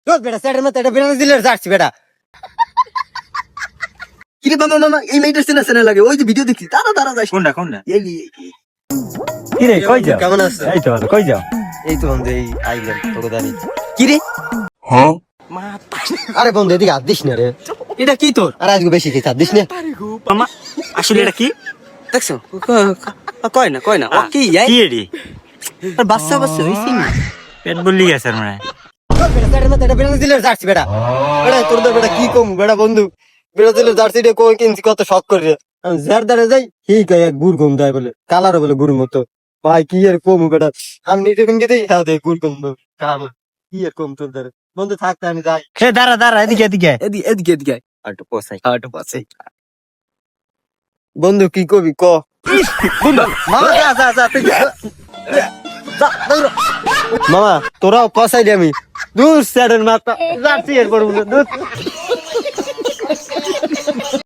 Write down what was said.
তোর বেটা স্যারের মাথা এটা বেড়া দিলে যাচ্ছি বেটা। কিরে মামা মামা এই মেয়েটার চেনা চেনা লাগে, ওই যে ভিডিও দেখছি, তারা তারা যাই। কোনটা কি রে কই যাও? কেমন আছো? এই তো ভালো, কই যাও? এই তো বন্ধু এই আইলাম তোকে দাঁড়িয়ে। কিরে মাথা আরে বন্ধু এদিকে হাত দিস না রে, এটা কি তোর? আর আজকে বেশি খেয়ে হাত দিস না। মামা আসলে এটা কি দেখছো কয় না ও কি কি এডি আর বাচ্চা বাচ্চা হইছি না। পেট বললি গেছে আর মানে তোর বেটা স্যারের মাথা এটা বেড়া দিলে যাচ্ছি বেটা। বেটা তোর তো বেটা কি কম বেটা বন্ধু, বেড়া দিলে জার্সি রে কই কিনছি কত শখ করে আমি যার দ্বারা যাই কি কয় এক গুড় কম দেয় বলে, কালারও বলে গুড় মতো। ভাই কি আর কম বেটা, আমি নিজে কিনতে দিই হ্যাঁ দেয় গুড় কম কাম, কি আর কম তোর দ্বারা। বন্ধু থাকতে আমি যাই। সে দাঁড়া এদিকে এদিকে এদিকে একটু পোসাই বন্ধু কি কবি ক। মামা যা তুই যা। যা, দৌড়। মামা তোরাও পসাইলি আমি দূর স্যারের মাথা যাচ্ছি এরপর দূর